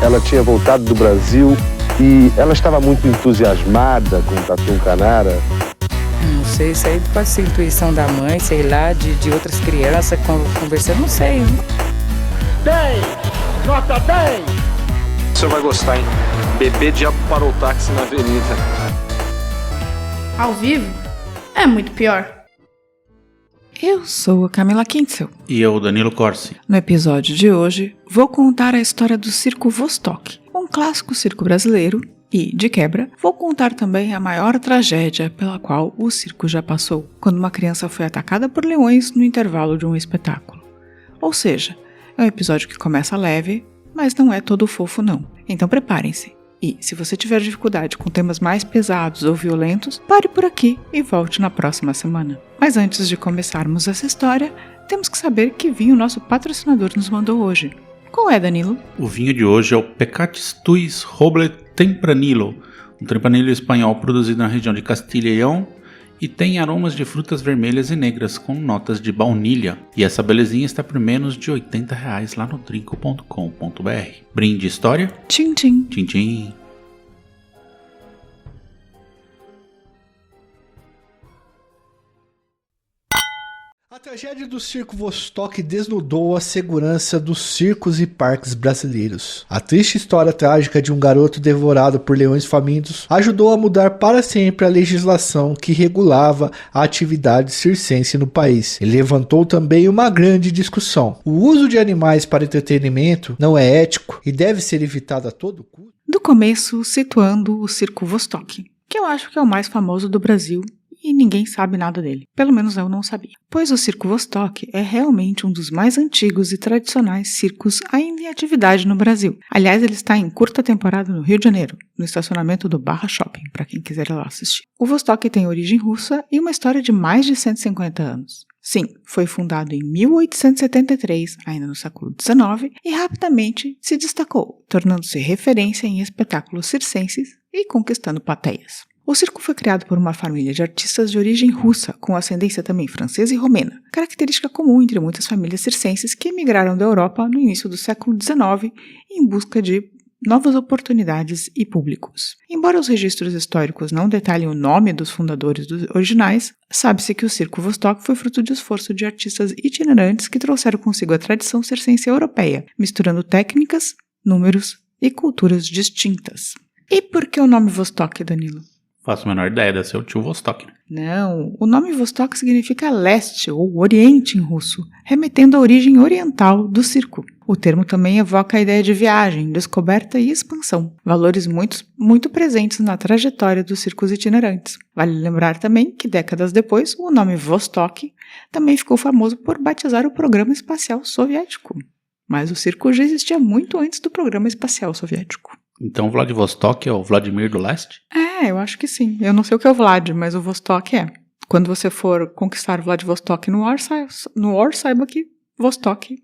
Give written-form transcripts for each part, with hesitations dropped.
ela tinha voltado do Brasil e ela estava muito entusiasmada com o Tatu Canara. Não sei, isso aí pode ser intuição da mãe, sei lá, de outras crianças conversando, não sei. 10! Nota 10! O senhor vai gostar, hein? Bebê diabo parou o táxi na avenida. Ao vivo é muito pior. Eu sou a Camila Kintzel. E eu, Danilo Corsi. No episódio de hoje, vou contar a história do Circo Vostok, um clássico circo brasileiro, e, de quebra, vou contar também a maior tragédia pela qual o circo já passou, quando uma criança foi atacada por leões no intervalo de um espetáculo. Ou seja, é um episódio que começa leve, mas não é todo fofo não. Então preparem-se. E, se você tiver dificuldade com temas mais pesados ou violentos, pare por aqui e volte na próxima semana. Mas antes de começarmos essa história, temos que saber que vinho nosso patrocinador nos mandou hoje. Qual é, Danilo? O vinho de hoje é o Pecatis Tuis Roble Tempranillo, um tempranillo espanhol produzido na região de Castilha e León e tem aromas de frutas vermelhas e negras com notas de baunilha. E essa belezinha está por menos de R$80 lá no drinco.com.br. Brinde história? Tchim, tchim. Tchim, tchim. A tragédia do Circo Vostok desnudou a segurança dos circos e parques brasileiros. A triste história trágica de um garoto devorado por leões famintos ajudou a mudar para sempre a legislação que regulava a atividade circense no país. E levantou também uma grande discussão. O uso de animais para entretenimento não é ético e deve ser evitado a todo custo? Do começo, situando o Circo Vostok, que eu acho que é o mais famoso do Brasil, e ninguém sabe nada dele. Pelo menos eu não sabia. Pois o Circo Vostok é realmente um dos mais antigos e tradicionais circos ainda em atividade no Brasil. Aliás, ele está em curta temporada no Rio de Janeiro, no estacionamento do Barra Shopping, para quem quiser ir lá assistir. O Vostok tem origem russa e uma história de mais de 150 anos. Sim, foi fundado em 1873, ainda no século XIX, e rapidamente se destacou, tornando-se referência em espetáculos circenses e conquistando plateias. O circo foi criado por uma família de artistas de origem russa, com ascendência também francesa e romena, característica comum entre muitas famílias circenses que emigraram da Europa no início do século XIX em busca de novas oportunidades e públicos. Embora os registros históricos não detalhem o nome dos fundadores dos originais, sabe-se que o Circo Vostok foi fruto de esforço de artistas itinerantes que trouxeram consigo a tradição circense europeia, misturando técnicas, números e culturas distintas. E por que o nome Vostok, Danilo? Faço a menor ideia, deve ser o tio Vostok. Não, o nome Vostok significa leste ou oriente em russo, remetendo à origem oriental do circo. O termo também evoca a ideia de viagem, descoberta e expansão, valores muito presentes na trajetória dos circos itinerantes. Vale lembrar também que décadas depois, o nome Vostok também ficou famoso por batizar o programa espacial soviético. Mas o circo já existia muito antes do programa espacial soviético. Então Vladivostok é o Vladimir do Leste? É, eu acho que sim. Eu não sei o que é o Vlad, mas o Vostok é. Quando você for conquistar Vladivostok no War, saiba que Vostok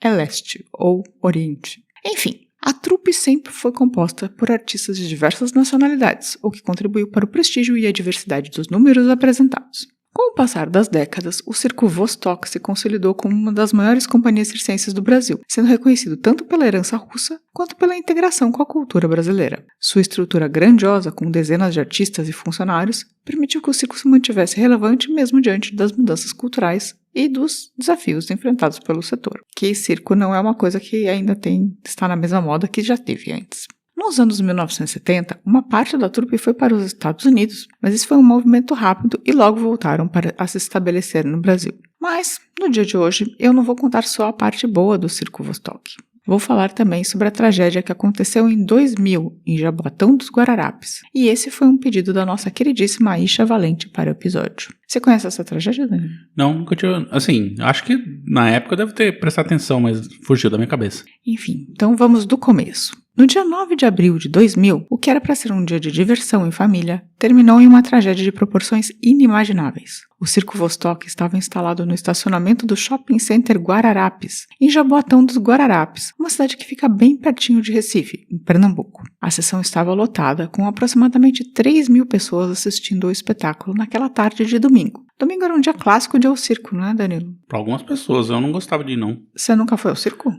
é leste ou oriente. Enfim, a trupe sempre foi composta por artistas de diversas nacionalidades, o que contribuiu para o prestígio e a diversidade dos números apresentados. Com o passar das décadas, o Circo Vostok se consolidou como uma das maiores companhias circenses do Brasil, sendo reconhecido tanto pela herança russa quanto pela integração com a cultura brasileira. Sua estrutura grandiosa, com dezenas de artistas e funcionários, permitiu que o circo se mantivesse relevante mesmo diante das mudanças culturais e dos desafios enfrentados pelo setor. Que circo não é uma coisa que ainda está na mesma moda que já teve antes. Nos anos 1970, uma parte da trupe foi para os Estados Unidos, mas isso foi um movimento rápido e logo voltaram para se estabelecer no Brasil. Mas, no dia de hoje, eu não vou contar só a parte boa do Circo Vostok. Vou falar também sobre a tragédia que aconteceu em 2000, em Jaboatão dos Guararapes. E esse foi um pedido da nossa queridíssima Aisha Valente para o episódio. Você conhece essa tragédia, Dani? Não, nunca tinha... Assim, acho que na época eu devo ter prestado atenção, mas fugiu da minha cabeça. Enfim, então vamos do começo. No dia 9 de abril de 2000, o que era para ser um dia de diversão em família, terminou em uma tragédia de proporções inimagináveis. O Circo Vostok estava instalado no estacionamento do Shopping Center Guararapes, em Jaboatão dos Guararapes, uma cidade que fica bem pertinho de Recife, em Pernambuco. A sessão estava lotada, com aproximadamente 3.000 pessoas assistindo ao espetáculo naquela tarde de domingo. Domingo era um dia clássico de ir ao circo, não é, Danilo? Para algumas pessoas, eu não gostava de ir, não. Você nunca foi ao circo?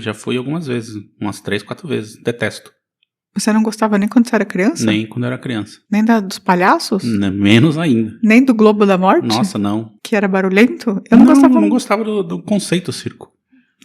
Já fui algumas vezes, umas 3, 4 vezes. Detesto. Você não gostava nem quando você era criança? Nem quando era criança. Nem dos palhaços? Menos ainda. Nem do Globo da Morte? Nossa, não. Que era barulhento? Eu não gostava do conceito circo.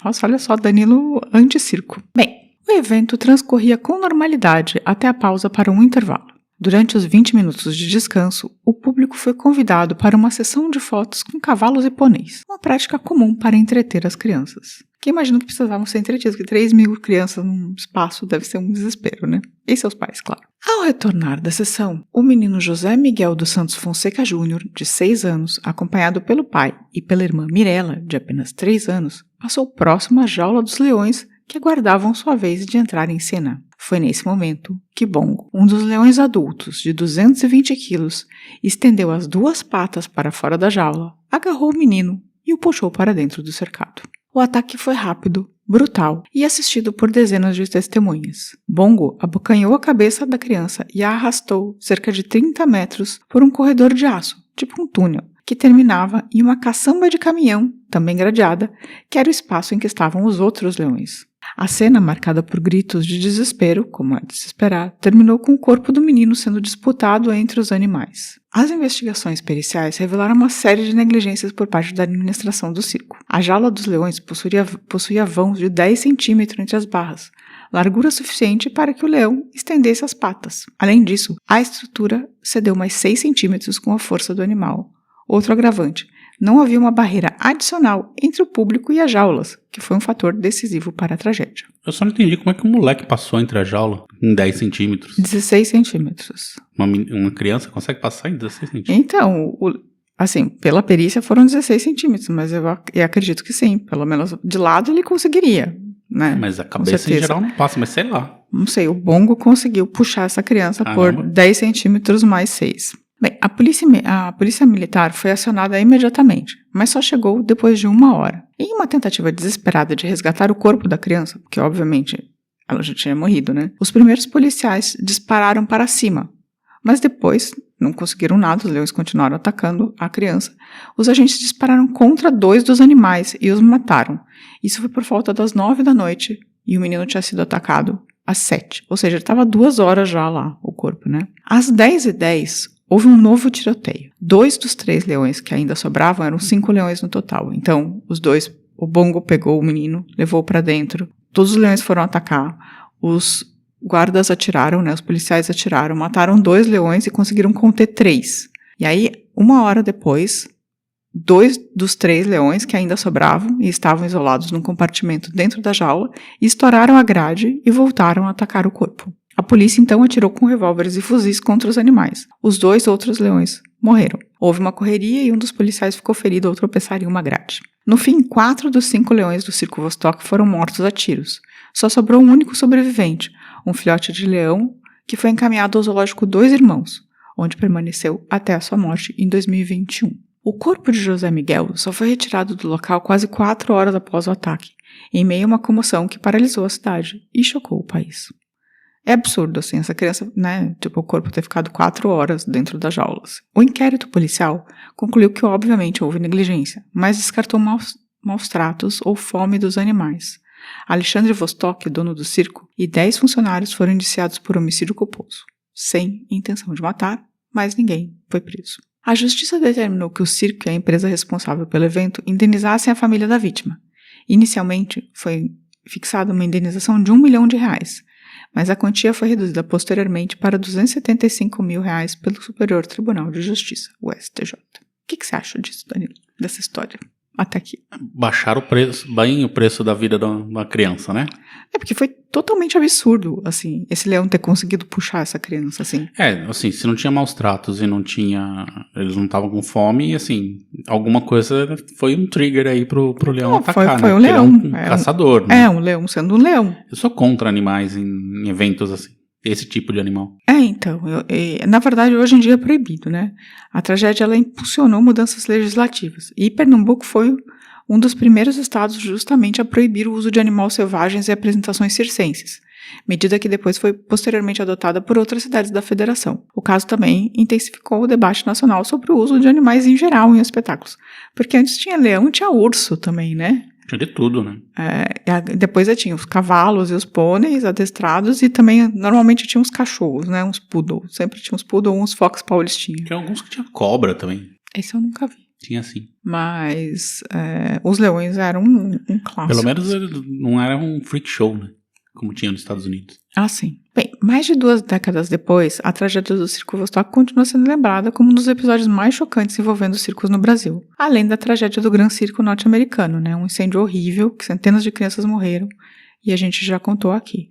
Nossa, olha só, Danilo anti-circo. Bem, o evento transcorria com normalidade até a pausa para um intervalo. Durante os 20 minutos de descanso, o público foi convidado para uma sessão de fotos com cavalos e pôneis, uma prática comum para entreter as crianças. Que imagino que precisavam ser entretidos, que 3.000 crianças num espaço deve ser um desespero, né? E seus pais, claro. Ao retornar da sessão, o menino José Miguel dos Santos Fonseca Júnior, de 6 anos, acompanhado pelo pai e pela irmã Mirella, de apenas 3 anos, passou próximo à jaula dos leões que aguardavam sua vez de entrar em cena. Foi nesse momento que Bongo, um dos leões adultos de 220 quilos, estendeu as 2 patas para fora da jaula, agarrou o menino e o puxou para dentro do cercado. O ataque foi rápido, brutal e assistido por dezenas de testemunhas. Bongo abocanhou a cabeça da criança e a arrastou cerca de 30 metros por um corredor de aço, tipo um túnel, que terminava em uma caçamba de caminhão, também gradeada, que era o espaço em que estavam os outros leões. A cena, marcada por gritos de desespero, como é de se esperar, terminou com o corpo do menino sendo disputado entre os animais. As investigações periciais revelaram uma série de negligências por parte da administração do circo. A jaula dos leões possuía vãos de 10 centímetros entre as barras, largura suficiente para que o leão estendesse as patas. Além disso, a estrutura cedeu mais 6 centímetros com a força do animal. Outro agravante: não havia uma barreira adicional entre o público e as jaulas, que foi um fator decisivo para a tragédia. Eu só não entendi como é que o moleque passou entre a jaula em 10 centímetros. 16 centímetros. Uma criança consegue passar em 16 centímetros? Então, assim, pela perícia foram 16 centímetros, mas eu acredito que sim. Pelo menos de lado ele conseguiria, né? Mas a cabeça em geral não passa, mas sei lá. Não sei, o Bongo conseguiu puxar essa criança por 10 centímetros mais 6. Bem, a polícia militar foi acionada imediatamente, mas só chegou depois de 1 hora. Em uma tentativa desesperada de resgatar o corpo da criança, porque obviamente ela já tinha morrido, né? Os primeiros policiais dispararam para cima, mas depois não conseguiram nada, os leões continuaram atacando a criança. Os agentes dispararam contra 2 dos animais e os mataram. Isso foi por volta das 9 da noite e o menino tinha sido atacado às 7, ou seja, ele estava 2 horas já lá, o corpo, né? Às 10h10, houve um novo tiroteio. 2 dos 3 leões que ainda sobravam eram 5 leões no total. Então, o Bongo pegou o menino, levou para dentro. Todos os leões foram atacar. Os guardas atiraram, né? Os policiais atiraram, mataram 2 leões e conseguiram conter 3. E aí, 1 hora depois, 2 dos 3 leões que ainda sobravam e estavam isolados num compartimento dentro da jaula, estouraram a grade e voltaram a atacar o corpo. A polícia então atirou com revólveres e fuzis contra os animais. Os 2 outros leões morreram. Houve uma correria e um dos policiais ficou ferido ao tropeçar em uma grade. No fim, 4 dos 5 leões do Circo Vostok foram mortos a tiros. Só sobrou um único sobrevivente, um filhote de leão que foi encaminhado ao zoológico 2 Irmãos, onde permaneceu até a sua morte em 2021. O corpo de José Miguel só foi retirado do local quase 4 horas após o ataque, em meio a uma comoção que paralisou a cidade e chocou o país. É absurdo, assim, essa criança, né, o corpo ter ficado 4 horas dentro das jaulas. O inquérito policial concluiu que, obviamente, houve negligência, mas descartou maus tratos ou fome dos animais. Alexandre Vostok, dono do circo, e 10 funcionários foram indiciados por homicídio culposo, sem intenção de matar, mas ninguém foi preso. A justiça determinou que o circo e a empresa responsável pelo evento indenizassem a família da vítima. Inicialmente, foi fixada uma indenização de R$1 milhão, mas a quantia foi reduzida posteriormente para R$275 mil pelo Superior Tribunal de Justiça, o STJ. O que você acha disso, Danilo, dessa história? Até aqui. Baixaram o preço da vida da criança, né? É porque foi totalmente absurdo, assim, esse leão ter conseguido puxar essa criança, assim. Assim, se não tinha maus tratos e eles não estavam com fome, assim, alguma coisa foi um trigger aí pro leão atacar, foi né? Um leão. Ele é um caçador, né? É, um leão sendo um leão. Eu sou contra animais em eventos assim. esse tipo de animal. Então, na verdade, hoje em dia é proibido, né? A tragédia, ela impulsionou mudanças legislativas. E Pernambuco foi um dos primeiros estados justamente a proibir o uso de animais selvagens e apresentações circenses, medida que depois foi posteriormente adotada por outras cidades da federação. O caso também intensificou o debate nacional sobre o uso de animais em geral em espetáculos, porque antes tinha leão e tinha urso também, né? Tinha de tudo, né? Depois tinha os cavalos e os pôneis adestrados e também normalmente tinha uns cachorros, né? Uns poodle. Sempre tinha uns poodle ou uns fox paulistinha. Tinha alguns que tinha cobra também. Esse eu nunca vi. Tinha sim. Mas os leões eram um clássico. Pelo menos não era um freak show, né? Como tinha nos Estados Unidos. Ah, sim. Bem, mais de 2 décadas depois, a tragédia do Circo Vostok continua sendo lembrada como um dos episódios mais chocantes envolvendo os circos no Brasil. Além da tragédia do Gran Circo norte-americano, né? Um incêndio horrível, que centenas de crianças morreram, e a gente já contou aqui.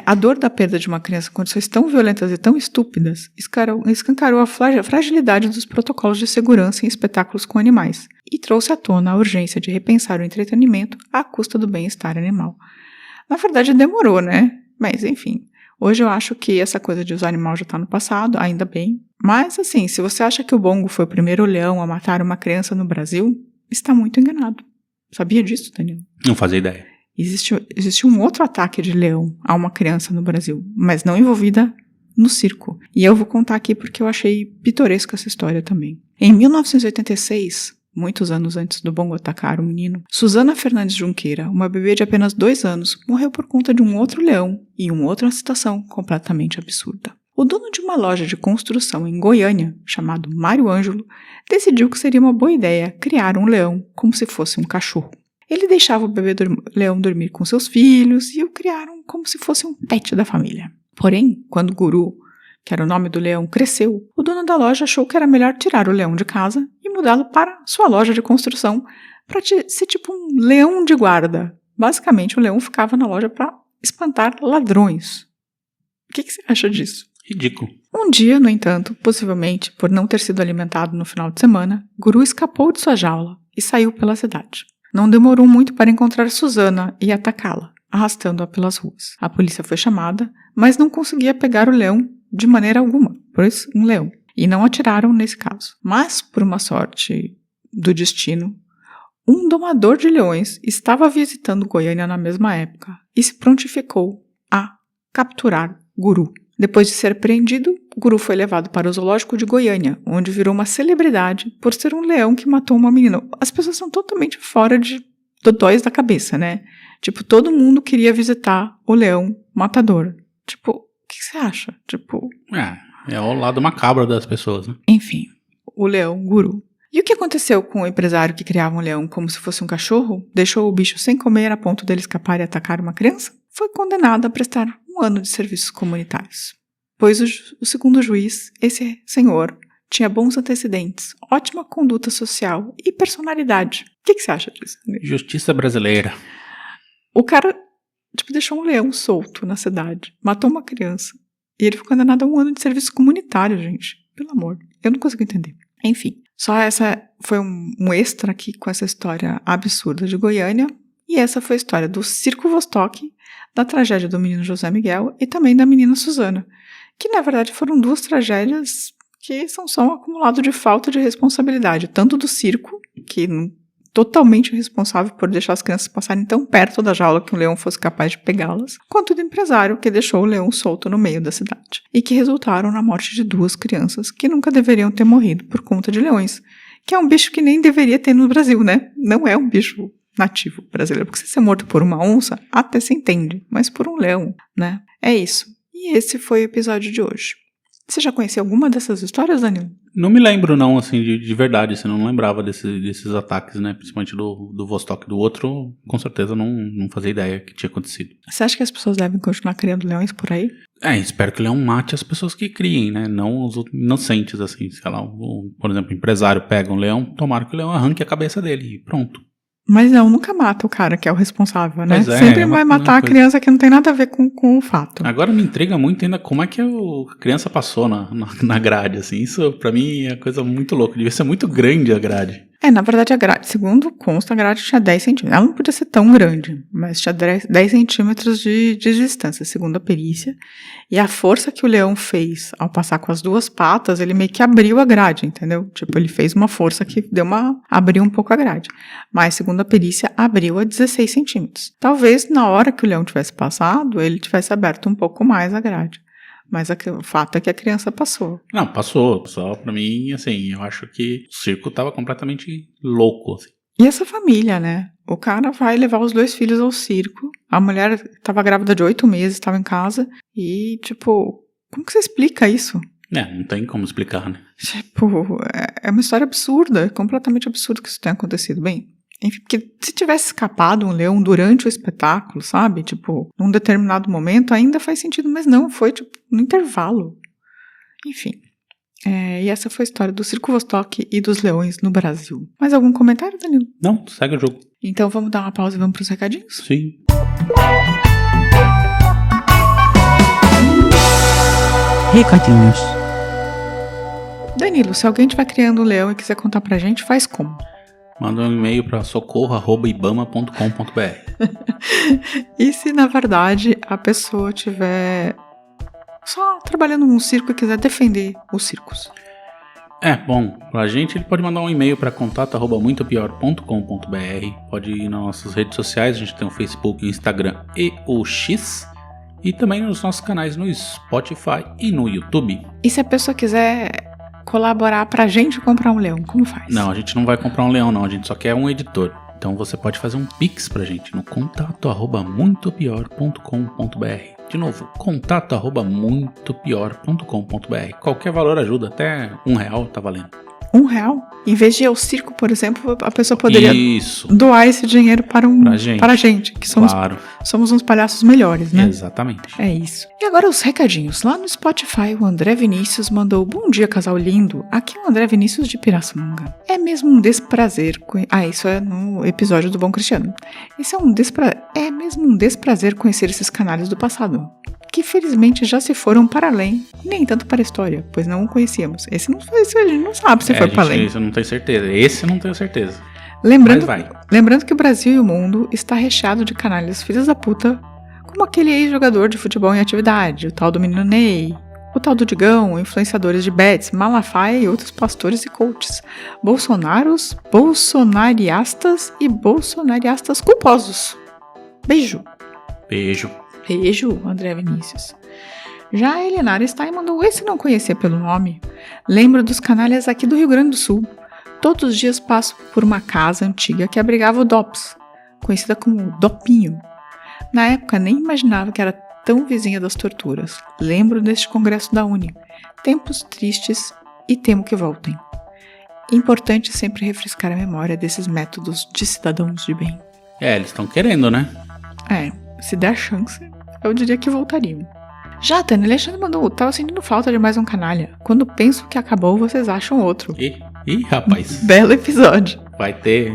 A dor da perda de uma criança em condições tão violentas e tão estúpidas escancarou a fragilidade dos protocolos de segurança em espetáculos com animais e trouxe à tona a urgência de repensar o entretenimento à custa do bem-estar animal. Na verdade, demorou, né? Mas, enfim, hoje eu acho que essa coisa de usar animal já está no passado, ainda bem. Mas, assim, se você acha que o Bongo foi o primeiro leão a matar uma criança no Brasil, está muito enganado. Sabia disso, Danilo? Não fazia ideia. Existe um outro ataque de leão a uma criança no Brasil, mas não envolvida no circo. E eu vou contar aqui porque eu achei pitoresca essa história também. Em 1986, muitos anos antes do Bongo atacar o menino, Susana Fernandes Junqueira, uma bebê de apenas 2 anos, morreu por conta de um outro leão em uma outra situação completamente absurda. O dono de uma loja de construção em Goiânia, chamado Mário Ângelo, decidiu que seria uma boa ideia criar um leão como se fosse um cachorro. Ele deixava o bebê leão dormir com seus filhos e o criaram como se fosse um pet da família. Porém, quando Guru, que era o nome do leão, cresceu, o dono da loja achou que era melhor tirar o leão de casa e mudá-lo para sua loja de construção para ser tipo um leão de guarda. Basicamente, o leão ficava na loja para espantar ladrões. O que você acha disso? Ridículo. Um dia, no entanto, possivelmente por não ter sido alimentado no final de semana, Guru escapou de sua jaula e saiu pela cidade. Não demorou muito para encontrar Susana e atacá-la, arrastando-a pelas ruas. A polícia foi chamada, mas não conseguia pegar o leão de maneira alguma, pois um leão. E não atiraram nesse caso. Mas, por uma sorte do destino, um domador de leões estava visitando Goiânia na mesma época e se prontificou a capturar Guru. Depois de ser prendido, Guru foi levado para o zoológico de Goiânia, onde virou uma celebridade por ser um leão que matou uma menina. As pessoas são totalmente fora de dodóis da cabeça, né? Tipo, todo mundo queria visitar o leão matador. Tipo, o que você acha? Tipo... É o lado macabro das pessoas, né? Enfim, o leão Guru. E o que aconteceu com o empresário que criava um leão como se fosse um cachorro? Deixou o bicho sem comer a ponto dele escapar e atacar uma criança? Foi condenado a prestar 1 ano de serviços comunitários. Pois o segundo juiz, esse senhor, tinha bons antecedentes, ótima conduta social e personalidade. O que você acha disso? Justiça brasileira. O cara, deixou um leão solto na cidade, matou uma criança, e ele foi condenado a 1 ano de serviço comunitário, gente. Pelo amor, eu não consigo entender. Enfim, só essa foi um extra aqui com essa história absurda de Goiânia, e essa foi a história do Circo Vostok, da tragédia do menino José Miguel e também da menina Susana, que na verdade foram 2 tragédias que são só um acumulado de falta de responsabilidade, tanto do circo, que totalmente responsável por deixar as crianças passarem tão perto da jaula que o leão fosse capaz de pegá-las, quanto do empresário que deixou o leão solto no meio da cidade, e que resultaram na morte de 2 crianças que nunca deveriam ter morrido por conta de leões, que é um bicho que nem deveria ter no Brasil, né? Não é um bicho nativo brasileiro, porque se você é morto por uma onça, até se entende, mas por um leão, né? É isso. E esse foi o episódio de hoje. Você já conhecia alguma dessas histórias, Danilo? Não me lembro não, assim, de verdade, assim, não lembrava desses ataques, né, principalmente do Vostok. Do outro, com certeza não fazia ideia que tinha acontecido. Você acha que as pessoas devem continuar criando leões por aí? Espero que o leão mate as pessoas que criem, né, não os inocentes, assim, sei lá, por exemplo, o empresário pega um leão, tomara que o leão arranque a cabeça dele e pronto. Mas não, nunca mata o cara que é o responsável, né? Pois Sempre vai matar a criança que não tem nada a ver com o fato. Agora me intriga muito ainda como é que a criança passou na grade, assim. Isso pra mim é coisa muito louca. Devia ser muito grande a grade. Na verdade, a grade, segundo consta, a grade tinha 10 centímetros. Ela não podia ser tão grande, mas tinha 10 centímetros de distância, segundo a perícia. E a força que o leão fez ao passar com as duas patas, ele meio que abriu a grade, entendeu? Tipo, ele fez uma força que abriu um pouco a grade. Mas, segundo a perícia, abriu a 16 centímetros. Talvez, na hora que o leão tivesse passado, ele tivesse aberto um pouco mais a grade. Mas o fato é que a criança passou. Não, passou. Só pra mim, assim, eu acho que o circo tava completamente louco, assim. E essa família, né? O cara vai levar os 2 filhos ao circo. A mulher tava grávida de 8 meses, tava em casa. E, tipo, como que você explica isso? Não tem como explicar, né? Tipo, é uma história absurda. É completamente absurdo que isso tenha acontecido. Bem, enfim, porque se tivesse escapado um leão durante o espetáculo, sabe? Tipo, num determinado momento, ainda faz sentido, mas não, foi tipo no intervalo. Enfim, e essa foi a história do Circo Vostok e dos leões no Brasil. Mais algum comentário, Danilo? Não, segue o jogo. Então vamos dar uma pausa e vamos pros recadinhos? Sim. Recadinhos. Danilo, se alguém estiver criando um leão e quiser contar pra gente, faz como? Manda um e-mail para socorro@ibama.com.br. E se, na verdade, a pessoa estiver só trabalhando num circo e quiser defender os circos? Bom, pra gente ele pode mandar um e-mail para contato@muitopior.com.br. Pode ir nas nossas redes sociais, a gente tem o Facebook, o Instagram e o X. E também nos nossos canais no Spotify e no YouTube. E se a pessoa quiser colaborar pra gente comprar um leão, como faz? Não, a gente não vai comprar um leão não, a gente só quer um editor. Então você pode fazer um pix pra gente no contato@muitopior.com.br. De novo, contato@muitopior.com.br. Qualquer valor ajuda, até R$1 tá valendo. R$1? Em vez de ir ao circo, por exemplo, a pessoa poderia doar esse dinheiro para a gente, que somos uns palhaços melhores, né? Exatamente. É isso. E agora os recadinhos. Lá no Spotify, o André Vinícius mandou: bom dia, casal lindo. Aqui é o André Vinícius de Pirassununga. É mesmo um desprazer... isso é no episódio do Bom Cristiano. É mesmo um desprazer conhecer esses canalhas do passado, que felizmente já se foram para além, nem tanto para a história, pois não o conhecíamos. Esse não foi, a gente não sabe se foi para além. Esse eu não tenho certeza. Esse eu não tenho certeza. Lembrando que o Brasil e o mundo está recheado de canalhas filhos da puta, como aquele ex-jogador de futebol em atividade, o tal do menino Ney, o tal do Digão, influenciadores de bets, Malafaia e outros pastores e coaches, bolsonariastas e bolsonariastas culposos. Beijo. Beijo, André Vinícius. Já a Elenara Stein mandou: esse não conhecia pelo nome. Lembro dos canalhas aqui do Rio Grande do Sul. Todos os dias passo por uma casa antiga que abrigava o DOPS, conhecida como Dopinho. Na época nem imaginava que era tão vizinha das torturas. Lembro deste congresso da Uni. Tempos tristes e temo que voltem. Importante sempre refrescar a memória desses métodos de cidadãos de bem. Eles estão querendo, né? Se der chance, eu diria que voltariam. Já a Tânia Alexandre mandou: tava sentindo falta de mais um canalha. Quando penso que acabou, vocês acham outro. Ih, rapaz. Belo episódio. Vai ter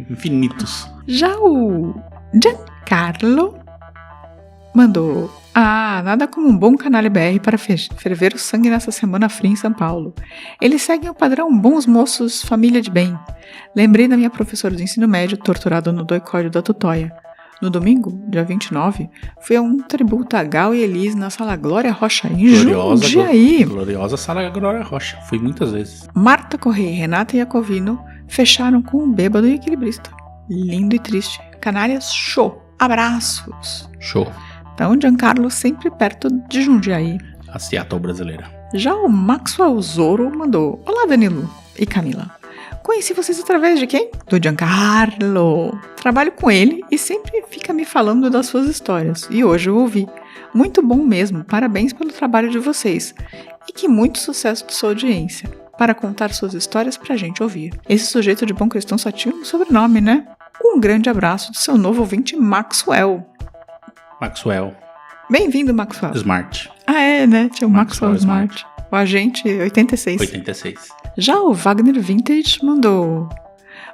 infinitos. Já o Giancarlo mandou: nada como um bom canalha BR para ferver o sangue nessa semana fria em São Paulo. Eles seguem o padrão bons moços, família de bem. Lembrei da minha professora do ensino médio torturada no doicódio da Tutóia. No domingo, dia 29, fui a um tributo a Gal e Elis na Sala Glória Rocha, em Jundiaí. Gloriosa Sala Glória Rocha. Fui muitas vezes. Marta Correia e Renata Iacovino fecharam com um bêbado e equilibrista. Lindo e triste. Canalhas, show. Abraços. Show. Então, Giancarlo sempre perto de Jundiaí. A Seattle brasileira. Já o Maxwell Zoro mandou: olá, Danilo e Camila. Conheci vocês através de quem? Do Giancarlo. Trabalho com ele e sempre fica me falando das suas histórias. E hoje eu ouvi. Muito bom mesmo. Parabéns pelo trabalho de vocês. E que muito sucesso de sua audiência. Para contar suas histórias pra gente ouvir. Esse sujeito de bom cristão só tinha um sobrenome, né? Um grande abraço do seu novo ouvinte, Maxwell. Bem-vindo, Maxwell. Smart. Né? Tinha o Maxwell Smart. O agente 86. Já o Wagner Vintage mandou: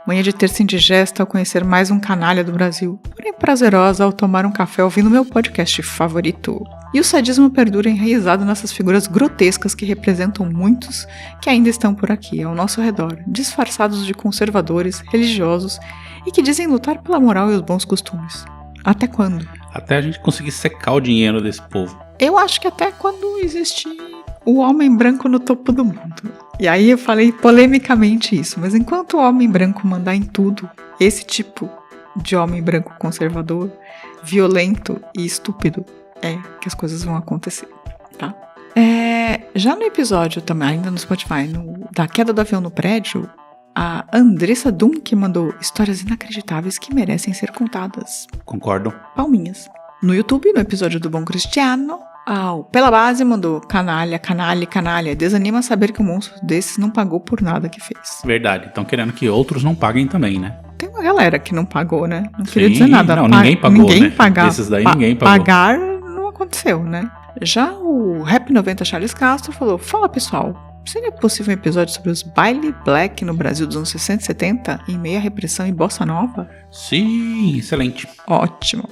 Manhã de terça indigesta ao conhecer mais um canalha do Brasil, porém prazerosa ao tomar um café ouvindo meu podcast favorito. E o sadismo perdura enraizado nessas figuras grotescas que representam muitos que ainda estão por aqui, ao nosso redor, disfarçados de conservadores, religiosos e que dizem lutar pela moral e os bons costumes. Até quando? Até a gente conseguir secar o dinheiro desse povo. Eu acho que até quando existe o homem branco no topo do mundo. E aí eu falei polemicamente isso, mas enquanto o homem branco mandar em tudo, esse tipo de homem branco conservador, violento e estúpido, é que as coisas vão acontecer, tá? Já no episódio também, ainda no Spotify, da queda do avião no prédio, a Andressa Dunk mandou histórias inacreditáveis que merecem ser contadas. Concordo. Palminhas. No YouTube, no episódio do Bom Cristiano, o Pela Base mandou canalha, desanima saber que um monstro desses não pagou por nada que fez. Verdade, estão querendo que outros não paguem também, né? Tem uma galera que não pagou, né? Não Sim, queria dizer nada. Não, ninguém pagou, ninguém né? Pagar, Esses daí ninguém pagou. Pagar não aconteceu, né? Já o Rap 90 Charles Castro falou: fala pessoal, seria possível um episódio sobre os baile black no Brasil dos anos 60 e 70 em meio à repressão e bossa nova? Sim, excelente. Ótimo.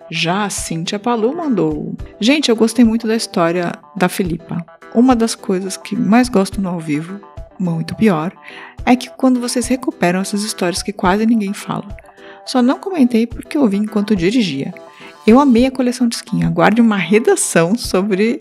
Já a Cíntia Palu mandou: gente, eu gostei muito da história da Filipa. Uma das coisas que mais gosto no ao vivo, muito pior, é que quando vocês recuperam essas histórias que quase ninguém fala. Só não comentei porque ouvi enquanto dirigia. Eu amei a coleção de skin. Aguarde uma redação sobre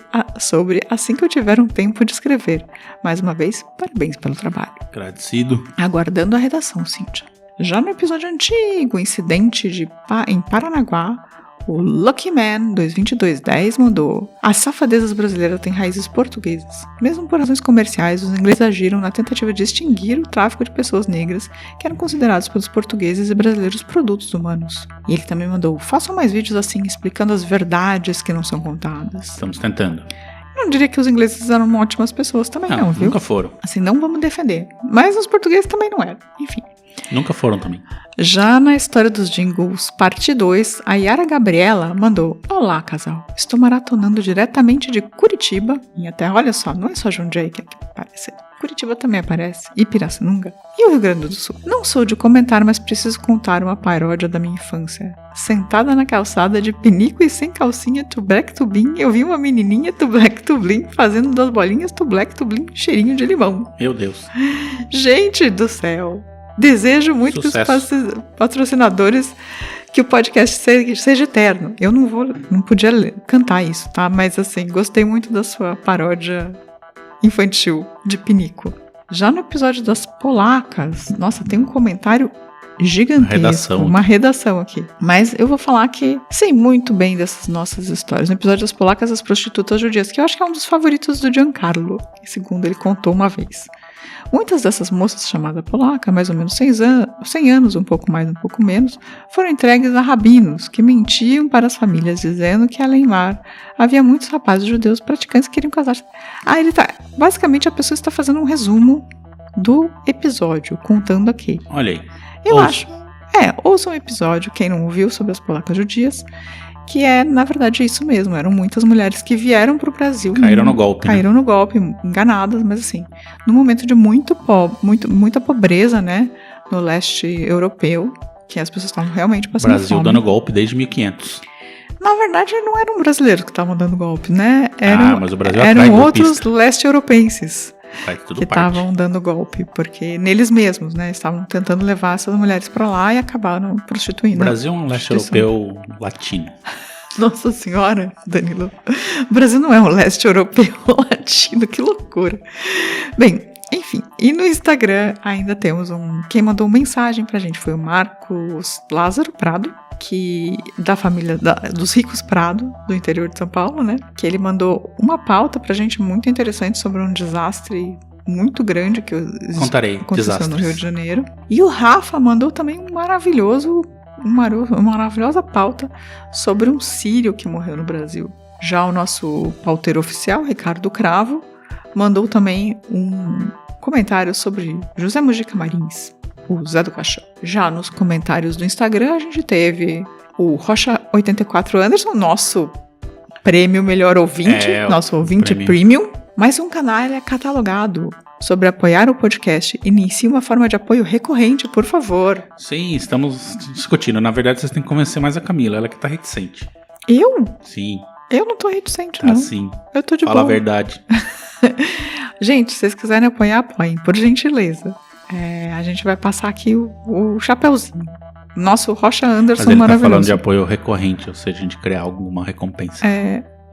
assim que eu tiver um tempo de escrever. Mais uma vez, parabéns pelo trabalho. Agradecido. Aguardando a redação, Cíntia. Já no episódio antigo, incidente em Paranaguá, o Lucky Man 22210 mandou: as safadezas brasileiras têm raízes portuguesas. Mesmo por razões comerciais, os ingleses agiram na tentativa de extinguir o tráfico de pessoas negras que eram considerados pelos portugueses e brasileiros produtos humanos. E ele também mandou: façam mais vídeos assim, explicando as verdades que não são contadas. Estamos tentando. Eu não diria que os ingleses eram ótimas pessoas também não, viu? Nunca foram. Assim, não vamos defender. Mas os portugueses também não eram. Enfim. Nunca foram também. Já na história dos jingles, parte 2, a Yara Gabriela mandou: olá, casal. Estou maratonando diretamente de Curitiba, minha terra. Olha só, não é só Jundiaí que aparece. Curitiba também aparece, e Pirassununga, e o Rio Grande do Sul. Não sou de comentar, mas preciso contar uma paródia da minha infância. Sentada na calçada de pinico e sem calcinha to black to blim, eu vi uma menininha to black to blim fazendo das bolinhas to black to blim cheirinho de limão. Meu Deus. Gente do céu. Desejo muito Sucesso. que os patrocinadores, que o podcast seja eterno. Eu não podia cantar isso, tá? Mas assim, gostei muito da sua paródia infantil de pinico. Já no episódio das polacas, nossa, tem um comentário gigantesco, uma redação aqui. Mas eu vou falar que sei muito bem dessas nossas histórias. No episódio das polacas, as prostitutas judias, que eu acho que é um dos favoritos do Giancarlo, segundo ele contou uma vez. Muitas dessas moças chamadas polaca, mais ou menos 100 anos, um pouco mais, um pouco menos, foram entregues a rabinos, que mentiam para as famílias, dizendo que além mar havia muitos rapazes judeus praticantes que queriam casar. Basicamente a pessoa está fazendo um resumo do episódio, contando aqui. Olha aí. Eu acho. Ouça um episódio, quem não ouviu, sobre as polacas judias, que é, na verdade, isso mesmo. Eram muitas mulheres que vieram para o Brasil. Caíram no golpe. Caíram no golpe, enganadas, mas assim, num momento de muita pobreza, né, no leste europeu, que as pessoas estavam realmente passando fome. Brasil dando golpe desde 1500. Na verdade, não eram brasileiros que estavam dando golpe, né? Mas o Brasil eram outros leste-europenses que parte. estavam dando golpe, porque neles mesmos, né? Estavam tentando levar essas mulheres para lá e acabaram prostituindo. O Brasil é um leste europeu latino. Nossa senhora, Danilo. O Brasil não é um leste europeu latino, que loucura. Bem, enfim, e no Instagram ainda temos quem mandou mensagem pra gente foi o Marcos Lázaro Prado, que da família dos Ricos Prado, do interior de São Paulo, né? Que ele mandou uma pauta pra gente muito interessante sobre um desastre muito grande que aconteceu no Rio de Janeiro. E o Rafa mandou também uma maravilhosa pauta sobre um sírio que morreu no Brasil. Já o nosso pauteiro oficial, Ricardo Cravo, mandou também um comentário sobre José Mujica Marins, o Zé do Caixão. Já nos comentários do Instagram, a gente teve o Rocha84 Anderson, nosso prêmio melhor ouvinte, nosso ouvinte premium, mais um canalha catalogado, sobre apoiar o podcast, inicie uma forma de apoio recorrente, por favor. Sim, estamos discutindo. Na verdade, vocês têm que convencer mais a Camila, ela que tá reticente. Eu? Sim. Eu não tô reticente, Tá não. sim. Eu tô de Fala boa. a verdade. Gente, se vocês quiserem apoiar, apoiem, por gentileza. A gente vai passar aqui o chapeuzinho. Nosso Rocha Anderson Mas ele tá maravilhoso. falando de apoio recorrente, ou seja, a gente criar alguma recompensa.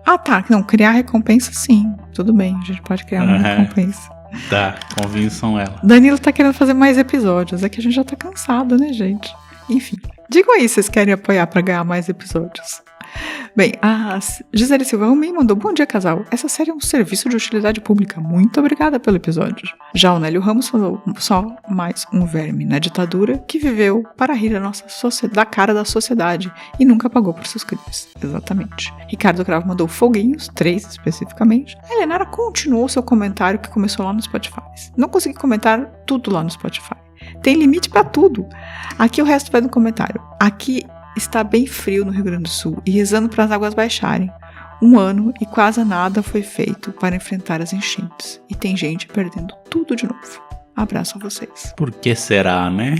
Ah, tá. Não, criar recompensa, sim. Tudo bem, a gente pode criar uma recompensa. Tá, convençam ela. Danilo tá querendo fazer mais episódios. É que a gente já tá cansado, né, gente? Enfim. Digam aí se vocês querem apoiar pra ganhar mais episódios. Bem, a Gisele Silva me mandou: bom dia, casal. Essa série é um serviço de utilidade pública. Muito obrigada pelo episódio. Já o Nélio Ramos falou: só mais um verme na ditadura que viveu para rir da cara da sociedade e nunca pagou por seus crimes. Exatamente. Ricardo Cravo mandou foguinhos, 3 especificamente. A Helenara continuou seu comentário que começou lá no Spotify. Não consegui comentar tudo lá no Spotify. Tem limite pra tudo. Aqui o resto vai no comentário. Aqui está bem frio no Rio Grande do Sul e rezando para as águas baixarem. 1 ano e quase nada foi feito para enfrentar as enchentes. E tem gente perdendo tudo de novo. Abraço a vocês. Por que será, né?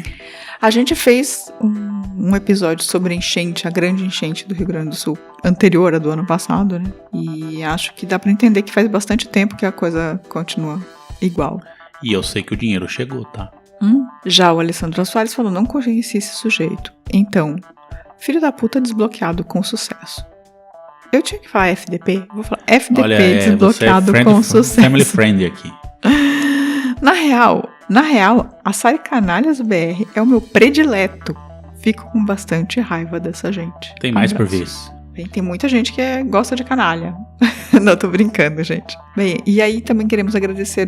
A gente fez um episódio sobre a grande enchente do Rio Grande do Sul, anterior a do ano passado, né? E acho que dá para entender que faz bastante tempo que a coisa continua igual. E eu sei que o dinheiro chegou, tá? Já o Alessandro Soares falou: não conheci esse sujeito. Então, filho da puta desbloqueado com sucesso. Eu tinha que falar FDP? Vou falar FDP. Olha, desbloqueado com sucesso. Family friend aqui. Na real, a série Canalhas BR é o meu predileto. Fico com bastante raiva dessa gente. Tem mais por vez. Bem, tem muita gente que gosta de canalha. Não, tô brincando, gente. Bem, e aí também queremos agradecer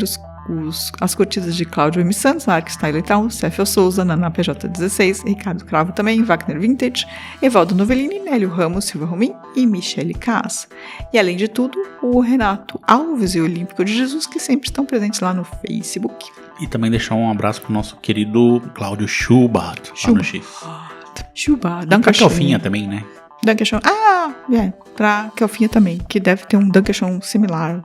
as curtidas de Cláudio M. Santos, Ark Style Town, Céfio Souza, Naná PJ16, Ricardo Cravo também, Wagner Vintage, Evaldo Novellini, Nélio Ramos, Silva Romim e Michele Kaas. E além de tudo, o Renato Alves e o Olímpico de Jesus, que sempre estão presentes lá no Facebook. E também deixar um abraço pro nosso querido Cláudio Schubart, lá no X. Schubart. E pra Kelfinha também, né? Dankeschön. Pra Kelfinha também, que deve ter um Dankeschön similar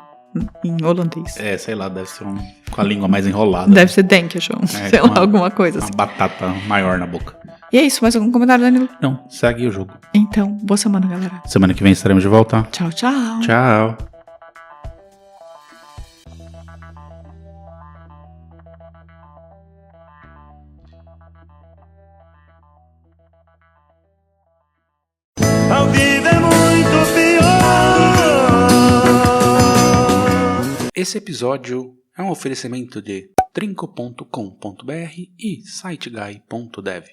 em holandês. Sei lá, deve ser com a língua mais enrolada. Deve ser Dankeschön, sei lá, alguma coisa assim. Uma batata maior na boca. E é isso, mais algum comentário, Danilo? Não, segue o jogo. Então, boa semana, galera. Semana que vem estaremos de volta. Tchau, tchau. Tchau. A vida é muito pior. Esse episódio é um oferecimento de trinco.com.br e siteguy.dev.